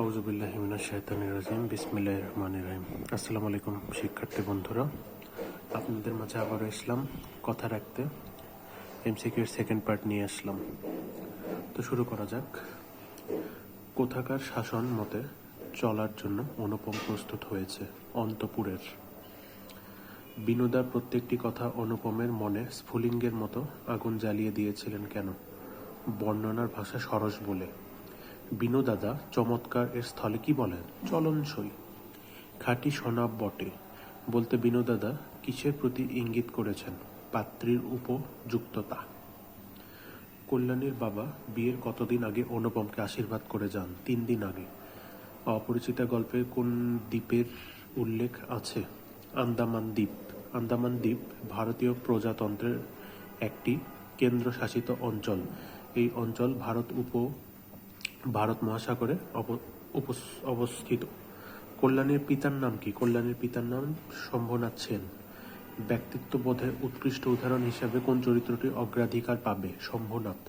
আউযুবিল্লাহি মিনাশ শাইতানির রাজিম বিসমিল্লাহির রহমানির রহিম। আসসালামু আলাইকুম শিক্ষার্থী বন্ধুরা, আপনাদের মাঝে আবারও ইসলাম কথা রাখতে এমসিকিউর সেকেন্ড পার্ট নিয়ে আসলাম। তো শুরু করা যাক। কোথাকার শাসন মতে চলার জন্য অনুপম প্রস্তুত হয়েছে? অন্তপুরের। বিনোদার প্রত্যেকটি কথা অনুপমের মনে স্ফুলিঙ্গের মতো আগুন জ্বালিয়ে দিয়েছিলেন কেন? বর্ণনার ভাষা সরস বলে। বিনোদাদা চমৎকার এর স্থলে কি বলেন? চলনসই। খাঁটি সোনা বটে বলতে বিনোদাদা কিসের প্রতি ইঙ্গিত করেছেন? পাত্রীর উপযুক্ততা। কল্যাণীর বাবা বিয়ের কতদিন আগে অনুপমকে আশীর্বাদ করে যান? 3 দিন আগে। অপরিচিতা গল্পে কোন দ্বীপের উল্লেখ আছে? আন্দামান দ্বীপ। আন্দামান দ্বীপ ভারতীয় প্রজাতন্ত্রের একটি কেন্দ্রশাসিত অঞ্চল। এই অঞ্চল ভারত মহাসাগরে অবস্থিত। কল্যাণীর পিতার নাম কি? কল্যাণীর পিতার নাম শম্ভুনাথ সেন। ব্যক্তিত্ববোধের উৎকৃষ্ট উদাহরণ হিসাবে কোন চরিত্রটি অগ্রাধিকার পাবে? শম্ভুনাথ।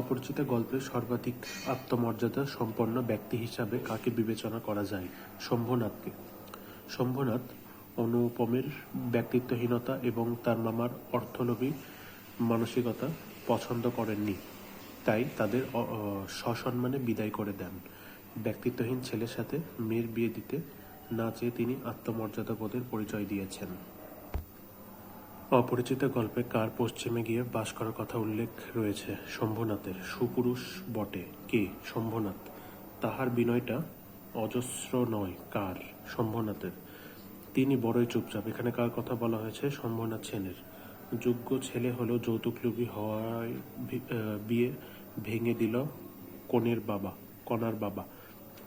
অপরিচিতা গল্পের সর্বাধিক আত্মমর্যাদা সম্পন্ন ব্যক্তি হিসাবে কাকে বিবেচনা করা যায়? শম্ভুনাথকে। শম্ভুনাথ অনুপমের ব্যক্তিত্বহীনতা এবং তার মামার অর্থলোভী মানসিকতা পছন্দ করেননি, তাই তাদের সসম্মানে বিদায় করে দেন। ব্যক্তিত্বহীন ছেলের সাথে মেয়ের বিয়ে দিতে না চেয়ে তিনি আত্মমর্যাদাবোধের পরিচয় দিয়েছেন। অপরিচিত গল্পে কার পশ্চিমে গিয়ে বাস করার কথা উল্লেখ রয়েছে? শম্ভুনাথের। সুপুরুষ বটে। কে? শম্ভুনাথ। তাহার বিনয়টা অজস্র নয়। কার? শম্ভুনাথের। তিনি বড়ই চুপচাপ। এখানে কার কথা বলা হয়েছে? শম্ভুনাথ সেনের। যোগ্য ছেলে হলেও যৌতুকলোভী হওয়ায় বিয়ে ভেঙে দিল কনের বাবা।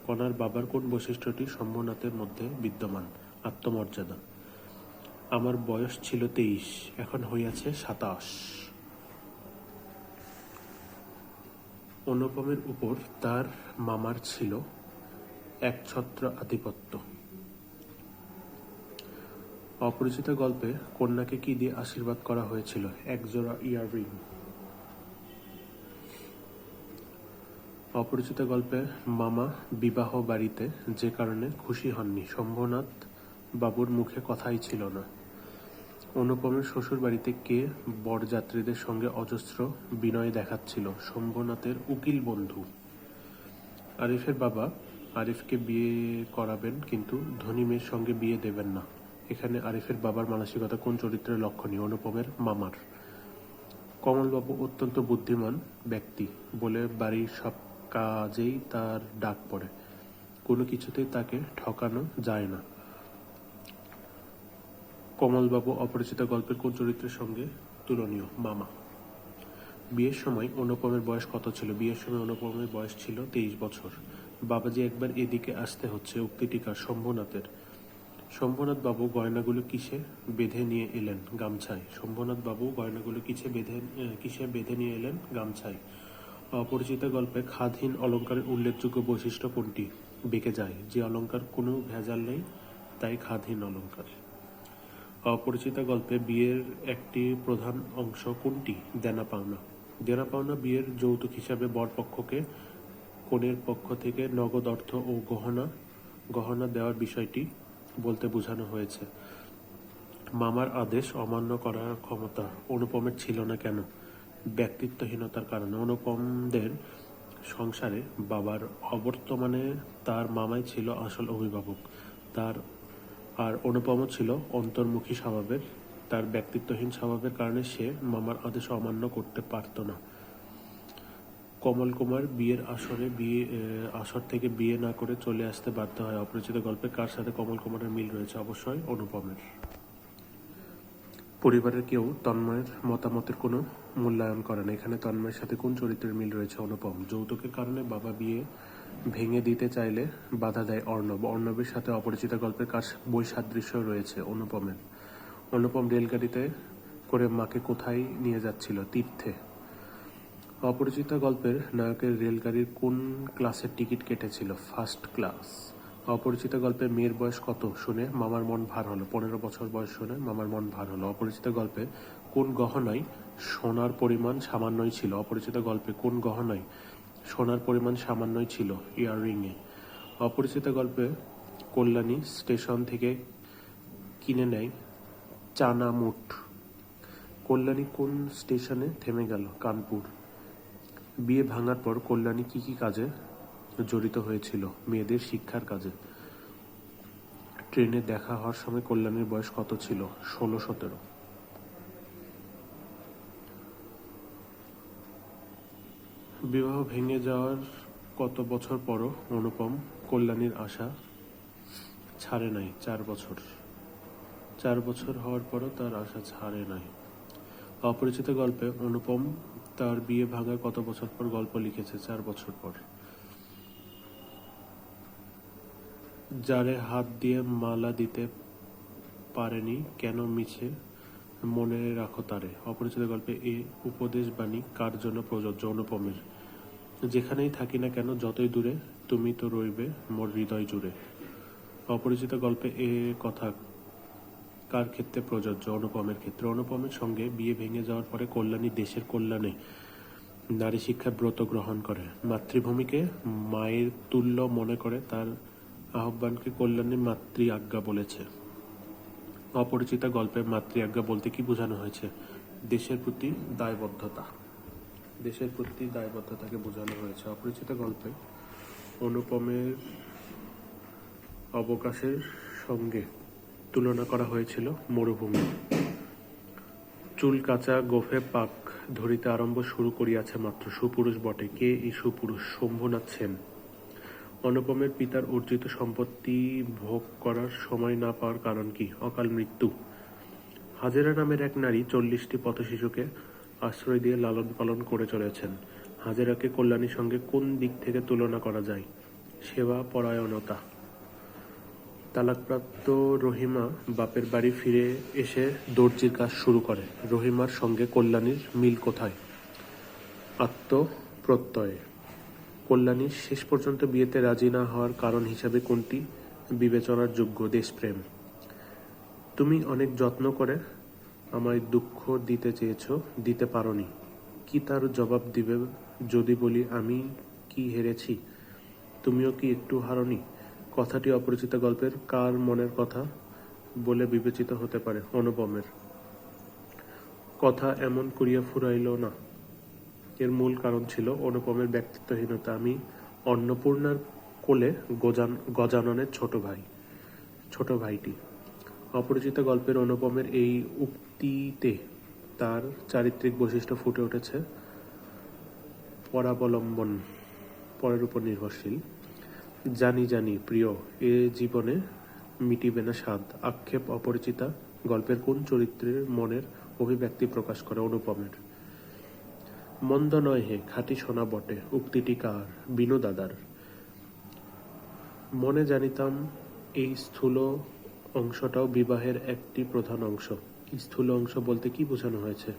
কনার বাবার কোন বৈশিষ্ট্যটি শম্ভুনাথের মধ্যে বিদ্যমান? আত্মমর্যাদা। আমার বয়স ছিল 23, এখন হইয়াছে 27। অনুপমের উপর তার মামার ছিল একছত্র আধিপত্য। অপরিচিত গল্পে কন্যাকে কি দিয়ে আশীর্বাদ করা হয়েছিল? একজোড়া ইয়াররিং। অপরিচিত গল্পে মামা বিবাহ বাড়িতে যে কারণে খুশি হননি? শম্ভুনাথ বাবুর মুখে কথাই ছিল না। অনুপমের শ্বশুর বাড়িতে কে বরযাত্রীদের সঙ্গে অজস্র বিনয় দেখাচ্ছিল? শম্ভুনাথের উকিল বন্ধু। আরিফের বাবা আরিফকে বিয়ে করাবেন, কিন্তু ধনী মেয়ের সঙ্গে বিয়ে দেবেন না। এখানে আরিফের বাবার মানসিকতা কোন চরিত্রের লক্ষণীয়? অনুপমের মামার। কমলবাবু অত্যন্ত বুদ্ধিমান ব্যক্তি বলে বাড়ির সব কাজেই তার ডাক পড়ে। কোনো কিছুতেই তাকে ঠকানো যায় না। কমলবাবু অপরিচিত গল্পের কোন চরিত্রের সঙ্গে তুলনীয়? মামা। বিয়ের সময় অনুপমের বয়স কত ছিল? বিয়ের সময় অনুপমের বয়স ছিল 23 বছর। বাবাজি একবার এদিকে আসতে হচ্ছে উক্তিটি কার? শম্ভুনাথের। শম্ভুনাথ বাবু গয়নাগুলো কিসে বেঁধে নিয়ে এলেন? গামছায়। শম্ভুনাথ বাবু গয়নাগুলো কিসে বেঁধে নিয়ে এলেন? গামছায়। অপরিচিত গল্পে খাদহীন অলঙ্কারের উল্লেখযোগ্য বৈশিষ্ট্য কোনটি? বেঁকে যায়। যে অলঙ্কার কোনো ভেজাল নেই তাই খাদহীন অলঙ্কার। অপরিচিত গল্পে বিয়ের একটি প্রধান অংশ কোনটি? দেনা পাওনা। দেনা পাওনা বিয়ের যৌতুক হিসাবে বরপক্ষকে কনের পক্ষ থেকে নগদ অর্থ ও গহনা দেওয়ার বিষয়টি বলতে বোঝানো হয়েছে। মামার আদেশ অমান্য করার ক্ষমতা অনুপমের ছিল না কেন? ব্যক্তিত্বহীনতার কারণে। অনুপমদের সংসারে বাবার অবর্তমানে তার মামাই ছিল আসল অভিভাবক। আর অনুপমও ছিল অন্তর্মুখী স্বভাবের। তার ব্যক্তিত্বহীন স্বভাবের কারণে সে মামার আদেশ অমান্য করতে পারত না। কমল কুমার বিয়ের আসর থেকে বিয়ে না করে চলে আসতে বাধ্য হয়। অপরিচিত গল্পে কার সাথে কমল কুমারের মিল রয়েছে? অবশ্যই অনুপমের। পরিবারের কেউ তন্ময়ের মতামতের কোনো মূল্যায়ন করে না। এখানে তন্ময়ের সাথে কোন চরিত্রের মিল রয়েছে? অনুপম। যৌতুকের কারণে বাবা বিয়ে ভেঙে দিতে চাইলে বাধা দেয় অর্ণব। অর্ণবের সাথে অপরিচিত গল্পের কার বৈসাদৃশ্য রয়েছে? অনুপমের। অনুপম রেলগাড়িতে করে মাকে কোথায় নিয়ে যাচ্ছিল? তীর্থে। অপরিচিত গল্পের নায়কের রেলগাড়ির কোন ক্লাসের টিকিট কেটেছিল? First class. অপরিচিত গল্পের মেয়ের বয়স কত শুনে মামার মন ভার হলো? 15 বছর বয়স শুনে মামার মন ভার হলো। অপরিচিত গল্পে কোন গহনায় সোনার পরিমাণ সামান্যই ছিল? অপরিচিত গল্পে কোন গহনায় সোনার পরিমাণ সামান্যই ছিল? ইয়াররিংয়ে। অপরিচিত গল্পে কল্যাণী স্টেশন থেকে কিনে নেয় চানামুট। কল্যাণী কোন স্টেশনে থেমে গেল? কানপুর। বিয়ে ভাঙার পর কল্যাণী কি কি কাজে জড়িত হয়েছিল? মেয়েদের শিক্ষার কাজে। ট্রেনে দেখা হওয়ার সময় কল্যাণীর বয়স কত ছিল? 16-17। বিবাহ ভেঙে যাওয়ার কত বছর পরও অনুপম কল্যাণীর আশা ছাড়ে নাই? 4 বছর। 4 বছর হওয়ার পরও তার আশা ছাড়ে নাই। অপরিচিত গল্পে অনুপম তার বিয়ে ভাঙার কত বছর পর গল্প লিখেছে? 4 বছর পর। যারে হাত দিয়ে মালা দিতে পারেনি কেন মিছে মনে রাখো তারে। অপরিচিত গল্পে এ উপদেশ বাণী কার জন্য প্রযোজ্য? অনুপমের। যেখানেই থাকি না কেন যতই দূরে তুমি তো রইবে মোর হৃদয় জুড়ে। অপরিচিত গল্পে এ কথা কার ক্ষেত্রে প্রযোজ্য? অনুপমের ক্ষেত্রে। অনুপমের সঙ্গে বিয়ে ভেঙে যাওয়ার পরে কল্যাণী দেশের কল্যাণে নারী শিক্ষার ব্রত গ্রহণ করে। মাতৃভূমিকে মায়ের তুল্য মনে করে তার আহ্বানকে কল্যাণী মাতৃ আজ্ঞা বলেছে। অপরিচিত গল্পে মাতৃ আজ্ঞা বলতে কি বোঝানো হয়েছে? দেশের প্রতি দায়বদ্ধতা। দেশের প্রতি দায়বদ্ধতাকে বোঝানো হয়েছে। অপরিচিত গল্পে অনুপমের অবকাশের সঙ্গে তুলনা করা হয়েছিল মরুভূমি। চুল কাঁচা গোফে পাক ধরিতে আরম্ভ শুরু করিয়াছে মাত্র। সুপুরুষ বটে। কে এই সুপুরুষ? শম্ভুনাথ সেন। অনুপমের পিতার অর্জিত সম্পত্তি ভোগ করার সময় না পাওয়ার কারণ কি? অকাল মৃত্যু। হাজেরা নামের এক নারী 40টি পথশিশুকে আশ্রয় দিয়ে লালন পালন করে চলেছেন। হাজেরাকে কল্যাণীর সঙ্গে কোন দিক থেকে তুলনা করা যায়? সেবা পরায়ণতা। তালাকপ্রাপ্ত রহিমা বাপের বাড়ি ফিরে এসে দর্জির কাজ শুরু করে। রহিমার সঙ্গে কল্যাণীর মিল কোথায়? আত্মপ্রত্যয়ে। কল্যাণীর শেষ পর্যন্ত বিয়েতে রাজি না হওয়ার কারণ হিসাবে কোনটি বিবেচনার যোগ্য? দেশপ্রেম। তুমি অনেক যত্ন করে আমায় দুঃখ দিতে চেয়েছ, দিতে পারোনি। কি তার জবাব দিবে যদি বলি আমি কি হেরেছি? তুমিও কি একটু হারোনি? কথাটি অপরিচিত গল্পের কার মনের কথা বলে বিবেচিত হতে পারে? অনুপমের। কথা এমন করিয়া ফুরাইল না। এর মূল কারণ ছিল অনুপমের ব্যক্তিত্বহীনতা। আমি অন্নপূর্ণার কোলে গজাননের ছোট ভাইটি। অপরিচিত গল্পের অনুপমের এই উক্তিতে তার চারিত্রিক বৈশিষ্ট্য ফুটে উঠেছে। পরাবলম্বন, পরের উপর নির্ভরশীল। জানি জানি প্রিয়, এ জীবনে মিটিবে না স্বাদ। আক্ষেপ। অপরিচিতা গল্পের কোন চরিত্রের মনের অভিব্যক্তি প্রকাশ করে? অনুপমের। মন্দ নয় হে, খাঁটি সোনা বটে। উক্তিটি কার? বিনু দাদার। মনে জানিতাম এই স্থূল অংশটাও বিবাহের একটি প্রধান অংশ। স্থূল অংশ বলতে কি বোঝানো হয়েছে?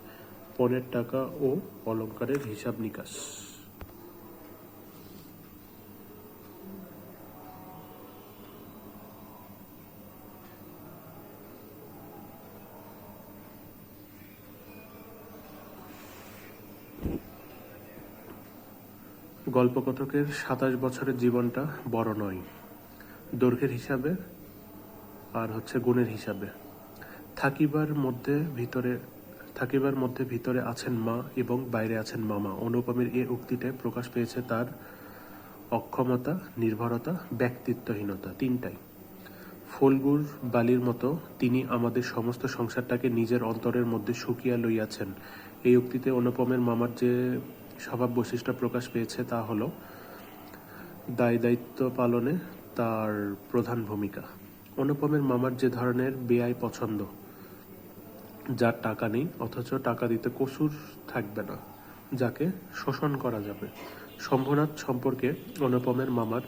পণের টাকা ও অলংকারের হিসাব নিকাশ। গল্পকথকের 27 বছরের জীবনটা বড় নয়, দৈর্ঘ্যের হিসাবে আর গুণের হিসাবে। থাকিবার মধ্যে ভিতরে আছেন মা এবং বাইরে আছেন মামা। অনুপমের এ উক্তিতে প্রকাশ পেয়েছে তার অক্ষমতা, নির্ভরতা, ব্যক্তিত্বহীনতা, তিনটাই। ফল্গুর বালির মতো তিনি আমাদের সমস্ত সংসারটাকে নিজের অন্তরের মধ্যে শুকিয়ে লইয়াছেন। এই উক্তিতে অনুপমের মামার যে স্বভাব বৈশিষ্ট্য প্রকাশ পেয়েছে তা হল দায়িত্ব পালনে তার প্রধান ভূমিকা। অনুপমের মামার যে ধরনের বেয়াই পছন্দ, যার টাকা নেই অথচ টাকা দিতে কসুর থাকবে না, যাকে শোষণ করা যাবে। শম্ভুনাথ সম্পর্কে অনুপমের মামার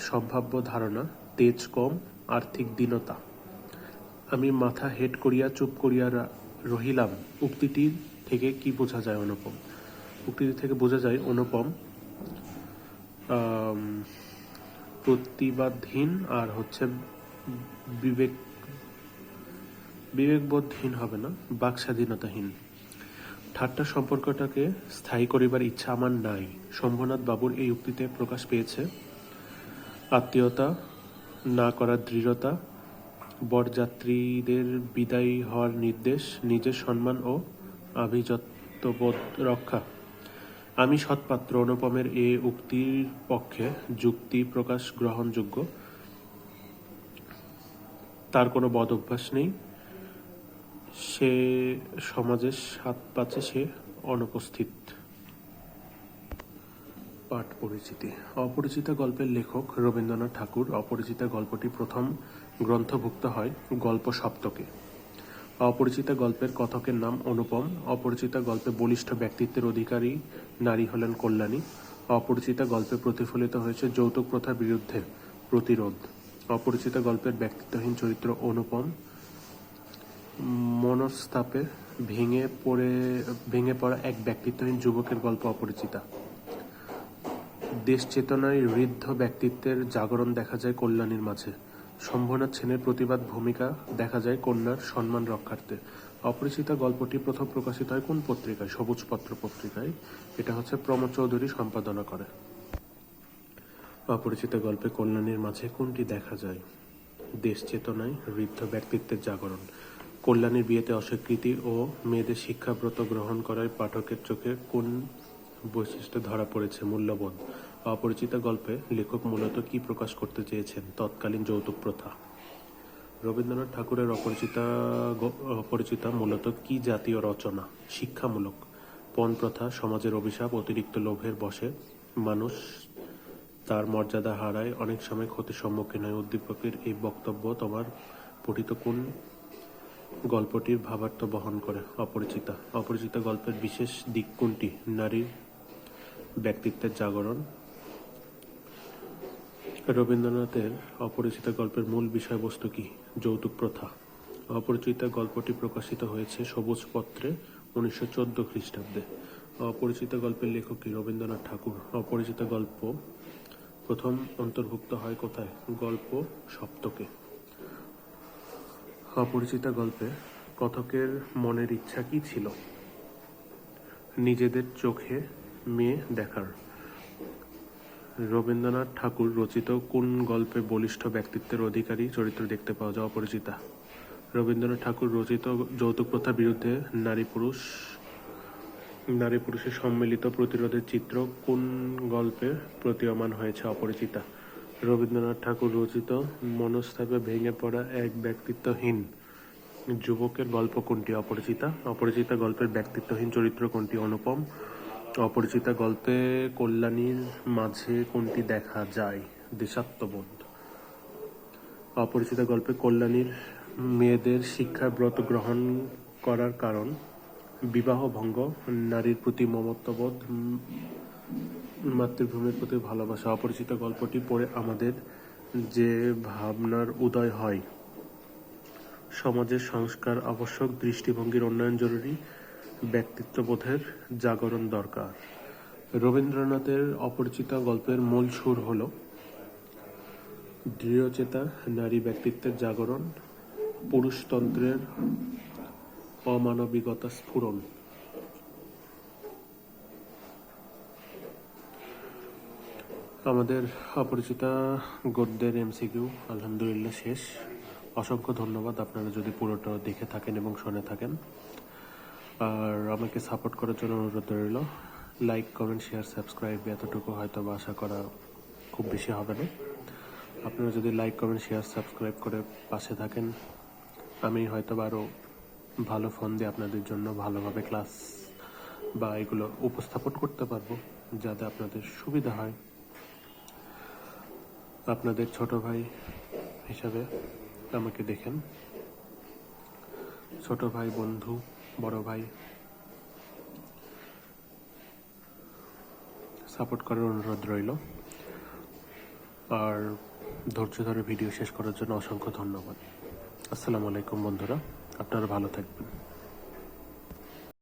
সম্ভাব্য ধারণা: তেজ কম, আর্থিক দীনতা। আমি মাথা হেট করিয়া চুপ করিয়া রহিলাম। উক্তিটি থেকে কি বোঝা যায়? উক্তিটি থেকে বোঝা যায় অনুপম প্রতিবাদহীন আর বিবেকবোধহীন হবে না, বাক স্বাধীনতাহীন। ঠাট্টা সম্পর্কটাকে স্থায়ী করিবার ইচ্ছা আমার নাই। শম্ভুনাথ বাবুর এই উক্তিতে প্রকাশ পেয়েছে আত্মীয়তা না করার দৃঢ়তা, বরযাত্রীদের বিদায়ী হওয়ার নির্দেশ, নিজের সম্মান ও আভিজাত্যবোধ রক্ষা। আমি সৎপাত্র। অনুপমের এ উক্তির পক্ষে যুক্তি প্রকাশ গ্রহণযোগ্য। তার কোনো বদ অভ্যাস নেই, সে সমাজের সাত পাঁচে সে অনুপস্থিত। পাঠ পরিচিতি। অপরিচিতা গল্পের লেখক রবীন্দ্রনাথ ঠাকুর। অপরিচিতা গল্পটি প্রথম গ্রন্থভুক্ত হয় গল্প সপ্তকে। অপরিচিতা গল্পের কথকের নাম অনুপম। অপরিচিতা গল্পে বলিষ্ঠ ব্যক্তিত্বের অধিকারী নারী হলেন কল্যাণী। অপরিচিতা গল্পে প্রতিফলিত হয়েছে যৌতুক প্রথার বিরুদ্ধে প্রতিরোধ। অপরিচিতা গল্পের ব্যক্তিত্বহীন চরিত্র অনুপম। মনস্তাপে ভেঙে পড়া এক ব্যক্তিত্বহীন যুবকের গল্প অপরিচিতা। দেশ চেতনায় ঋদ্ধ ব্যক্তিত্বের জাগরণ দেখা যায় কল্যাণীর মাঝে। শম্ভুনাথ সেনের প্রতিবাদ ভূমিকা দেখা যায় কন্যার সম্মান রক্ষার্থে। অপরিচিতা গল্পটি প্রথম প্রকাশিত হয় কোন পত্রিকায়? সবুজ পত্র পত্রিকায়। এটা হচ্ছে প্রমোদ চৌধুরী সম্পাদনা করে। অপরিচিতা গল্পে কল্যাণীর মাঝে কোনটি দেখা যায়? দেশ চেতনায় ঋদ্ধ ব্যক্তিত্বের জাগরণ। কল্যাণীর বিয়েতে অস্বীকৃতি ও মেয়েদের শিক্ষাব্রত গ্রহণ করায় পাঠকের চোখে কোন বৈশিষ্ট্য ধরা পড়েছে? মূল্যবোধ। অপরিচিতা গল্পে লেখক মূলত কি প্রকাশ করতে চেয়েছেন? তৎকালীন যৌতুক প্রথা। রবীন্দ্রনাথ ঠাকুরের অপরিচিতা মূলত কি জাতীয় রচনা? শিক্ষামূলক। পণ প্রথা সমাজের অভিশাপ। অতিরিক্ত লোভের বশে মানুষ তার মর্যাদা হারায়, অনেক সময় ক্ষতির সম্মুখীন হয়। উদ্দীপকের এই বক্তব্য তোমার পঠিত কোন গল্পটির ভাবার্থ বহন করে? অপরিচিতা। অপরিচিতা গল্পের বিশেষ দিক কোনটি? নারীর ব্যক্তিত্বের জাগরণ। রবীন্দ্রনাথের অপরিচিতা গল্পের মূল বিষয়বস্তু কি? যৌতুক প্রথা। অপরিচিতা গল্পটি প্রকাশিত হয়েছে সবুজ পত্রে 1914 খ্রিস্টাব্দে। অপরিচিতা গল্পের লেখক কি? রবীন্দ্রনাথ ঠাকুর। অপরিচিতা গল্প প্রথম অন্তর্ভুক্ত হয় কোথায়? গল্প সপ্তকে। অপরিচিতা গল্পে কথকের মনের ইচ্ছা কি ছিল? নিজেদের চোখে মেয়ে দেখার। রবীন্দ্রনাথ ঠাকুর রচিত কোন গল্পে বলিষ্ঠ ব্যক্তিত্বের অধিকারী চরিত্র দেখতে পাওয়া যায়? অপরিচিতা। রবীন্দ্রনাথ ঠাকুর রচিত যৌতুক প্রথার বিরুদ্ধে নারী পুরুষের সম্মিলিত প্রতিরোধের চিত্র কোন গল্পে প্রতীয়মান হয়েছে? অপরিচিতা। রবীন্দ্রনাথ ঠাকুর রচিত মনস্তাপে ভেঙে পড়া এক ব্যক্তিত্বহীন যুবকের গল্প কোনটি? অপরিচিতা। অপরিচিতা গল্পের ব্যক্তিত্বহীন চরিত্র কোনটি? অনুপম। অপরিচিতা গল্পে কল্যাণীর মাঝে কোনটি দেখা যায়? দেশাত্মবোধ। অপরিচিতা গল্পে কল্যাণীর মেয়েদের শিক্ষাব্রত গ্রহণ করার কারণ? বিবাহ ভঙ্গ, নারীর প্রতি মমত্ববোধ, মাতৃভূমির প্রতি ভালোবাসা। অপরিচিতা গল্পটি পড়ে আমাদের যে ভাবনার উদয় হয়, সমাজের সংস্কার আবশ্যক, দৃষ্টিভঙ্গির উন্নয়ন জরুরি, ব্যক্তিত্ববোধের জাগরণ দরকার। রবীন্দ্রনাথের অপরিচিতা গল্পের মূল সুর হল দৃঢ়চেতা, নারী ব্যক্তিত্বের জাগরণ, পুরুষতন্ত্রের অমানবিকতা স্ফুরণ। আমাদের অপরিচিতা গদ্যের এমসিকিউ আলহামদুলিল্লাহ শেষ। অসংখ্য ধন্যবাদ আপনারা যদি পুরোটা দেখে থাকেন এবং শুনে থাকেন। আর আমাকে সাপোর্ট করার জন্য অনুরোধ রইল। লাইক, কমেন্ট, শেয়ার, সাবস্ক্রাইব এতটুকু হয়তো আশা করা খুব বেশি হবে না। আপনারা যদি লাইক, কমেন্ট, শেয়ার, সাবস্ক্রাইব করে পাশে থাকেন, আমি হয়তো আরও ভালো ফোন দিয়ে আপনাদের জন্য ভালোভাবে ক্লাস বা এগুলো উপস্থাপন করতে পারবো, যাতে আপনাদের সুবিধা হয়। আপনাদের ছোট ভাই হিসাবে আমাকে দেখেন। ছোট ভাই, বন্ধু, বড় ভাই, সাপোর্ট করার অনুরোধ রইল। আর ধৈর্য ধরে ভিডিও শেষ করার জন্য অসংখ্য ধন্যবাদ। আসসালামু আলাইকুম বন্ধুরা, আপনারা ভালো থাকবেন।